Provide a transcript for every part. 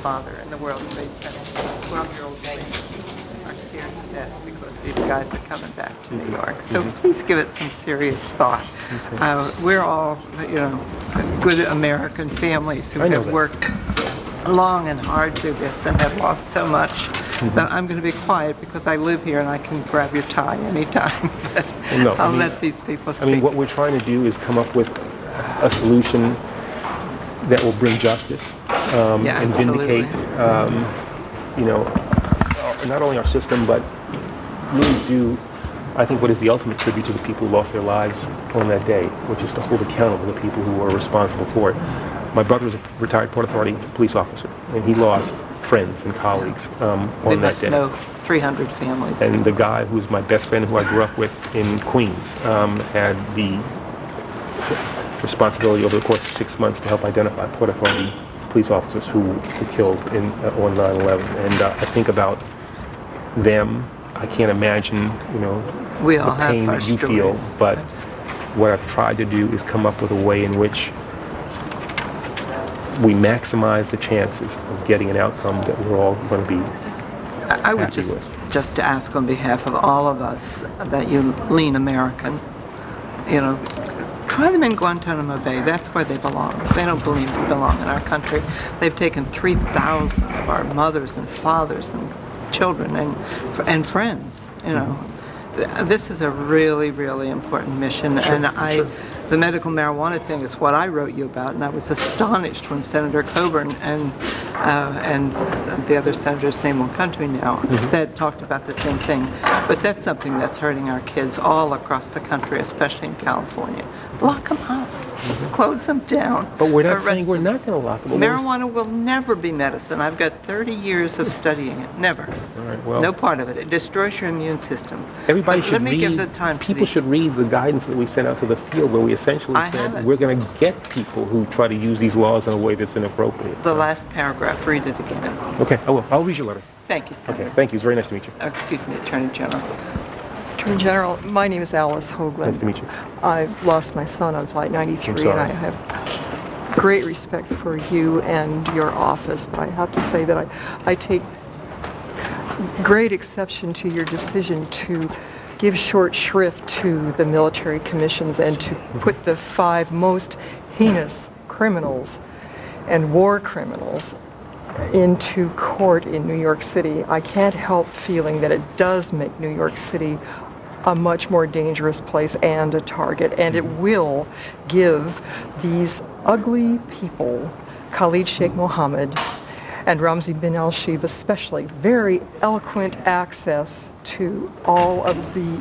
father in the World Trade Center. 12-year-old babies are scared to death because these guys are coming back to New York. So please give it some serious thought. We're all, good American families who have worked long and hard through this and have lost so much. But I'm going to be quiet because I live here and I can grab your tie anytime. I'll let these people speak. I mean, what we're trying to do is come up with a solution that will bring justice and vindicate, not only our system, but really do, I think, what is the ultimate tribute to the people who lost their lives on that day, which is to hold accountable the people who were responsible for it. My brother was a retired Port Authority police officer, and he lost friends and colleagues on that day. We must know 300 families. And the guy who was my best friend, who I grew up with in Queens, had the responsibility over the course of 6 months to help identify Port Authority police officers who were killed on 9/11. And I think about them. I can't imagine, we all the pain have that you feel. But what I've tried to do is come up with a way in which we maximize the chances of getting an outcome that we're all going to be I would happy just ask on behalf of all of us that you lean American, try them in Guantanamo Bay. That's where they belong. They don't belong in our country. They've taken 3,000 of our mothers and fathers and children and friends, This is a really, really important mission, the medical marijuana thing is what I wrote you about, and I was astonished when Senator Coburn and the other senator's name won't come to me now, talked about the same thing. But that's something that's hurting our kids all across the country, especially in California. Lock them up. Close them down. But we're not saying we're not going to lock them up. Marijuana will never be medicine. I've got 30 years of studying it. Never. All right, well, no part of it. It destroys your immune system. Everybody should read. People should read the guidance that we sent out to the field, where we essentially said we're going to get people who try to use these laws in a way that's inappropriate. The last paragraph. Read it again. Okay, I will. I'll read your letter. Thank you, Senator. Okay, thank you. It's very nice to meet you. Excuse me, Attorney General. Attorney General, my name is Alice Hoagland. Nice to meet you. I lost my son on Flight 93, and I have great respect for you and your office, but I have to say that I take great exception to your decision to give short shrift to the military commissions and to put the 5 most heinous criminals and war criminals into court in New York City. I can't help feeling that it does make New York City a much more dangerous place and a target, and it will give these ugly people, Khalid Sheikh Mohammed and Ramzi bin al-Shibh especially, very eloquent access to all of the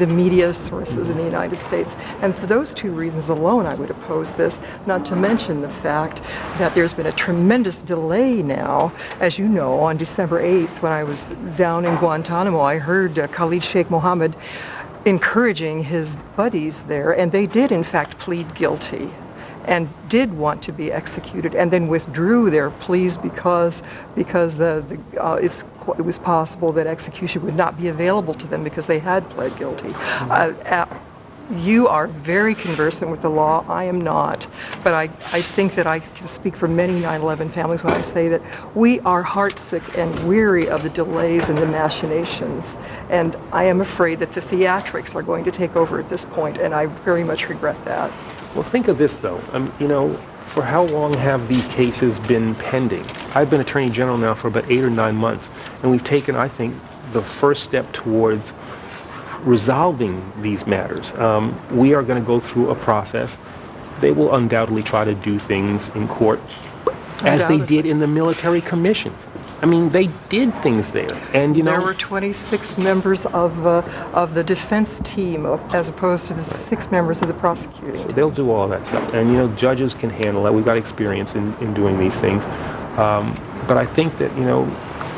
media sources in the United States. And for those 2 reasons alone, I would oppose this, not to mention the fact that there's been a tremendous delay now. As you know, on December 8th, when I was down in Guantanamo, I heard Khalid Sheikh Mohammed encouraging his buddies there, and they did in fact plead guilty and did want to be executed, and then withdrew their pleas because it was possible that execution would not be available to them because they had pled guilty. You are very conversant with the law. I am not. But I think that I can speak for many 9/11 families when I say that we are heartsick and weary of the delays and the machinations. And I am afraid that the theatrics are going to take over at this point, and I very much regret that. Well, think of this, though. For how long have these cases been pending? I've been Attorney General now for about 8 or 9 months, and we've taken, I think, the first step towards resolving these matters. We are going to go through a process. They will undoubtedly try to do things in court, as they did in the military commissions. I mean, they did things there, and there were 26 members of the defense team, as opposed to the 6 members of the prosecuting team. They'll do all that stuff, and judges can handle that. We've got experience in doing these things, but I think that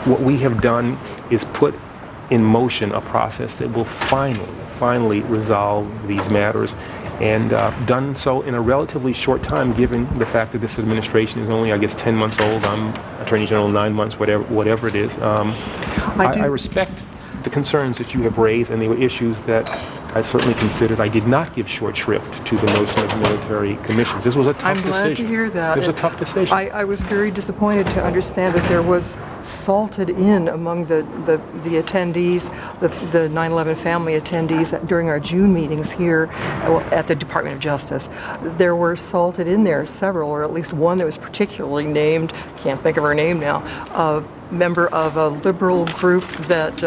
what we have done is put in motion a process that will finally resolve these matters, and done so in a relatively short time, given the fact that this administration is only, I guess, 10 months old. I'm Attorney General 9 months, whatever it is. I respect the concerns that you have raised, and they were issues that I certainly considered. I did not give short shrift to the notion of military commissions. This was a tough decision. I'm glad to hear that. It was a tough decision. I was very disappointed to understand that there was salted in among the attendees, the 9/11 family attendees during our June meetings here at the Department of Justice. There were salted in there several, or at least one that was particularly named, can't think of her name now, a member of a liberal group that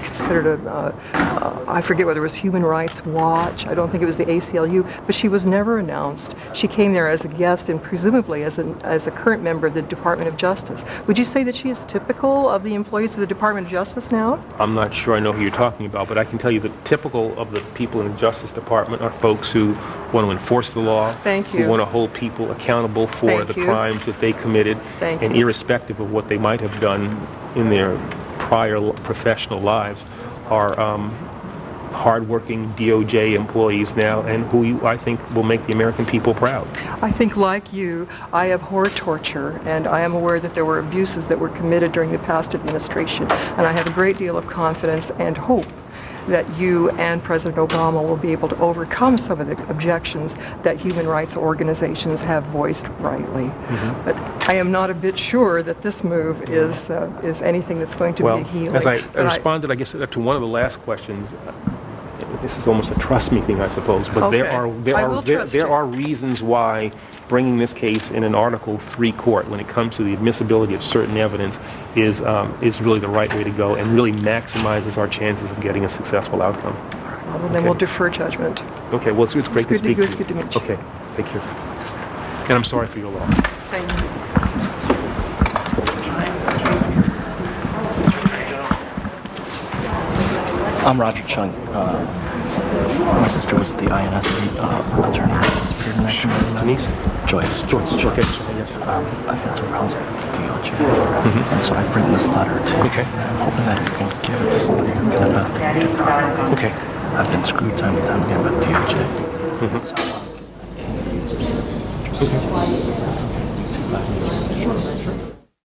considered I forget whether it was Human Rights Watch, I don't think it was the ACLU, but she was never announced. She came there as a guest and presumably as a current member of the Department of Justice. Would you say that she is typical of the employees of the Department of Justice now? I'm not sure I know who you're talking about, but I can tell you that typical of the people in the Justice Department are folks who want to enforce the law, Thank you. who want to hold people accountable for Thank the you. crimes that they committed, Thank and you. irrespective of what they might have done in their prior professional lives, are hardworking DOJ employees now, and who I think will make the American people proud. I think, like you, I abhor torture, and I am aware that there were abuses that were committed during the past administration, and I have a great deal of confidence and hope that you and President Obama will be able to overcome some of the objections that human rights organizations have voiced rightly. Mm-hmm. But I am not a bit sure that this move is anything that's going to be healing. As I responded, I guess, to one of the last questions, this is almost a trust me thing, I suppose, but okay. there are reasons why bringing this case in an Article III court, when it comes to the admissibility of certain evidence, is really the right way to go, and really maximizes our chances of getting a successful outcome. Well, then we'll defer judgment. Okay. Well, it's great to speak to you. It's good to meet you. Okay. Take care. And I'm sorry for your loss. Thank you. I'm Roger Chung. My sister was the INS attorney that disappeared in 1999. Denise? Joyce. Okay. Yes. I think that's some problems with the DOJ. Mm-hmm. And so I've written this letter to Okay. I'm hoping that you can give it to somebody who can investigate it. Okay. I've been screwed time and time again by the DOJ. Mm-hmm. So, can you use some pictures? Okay. That's okay. 2 5 minutes. Sure.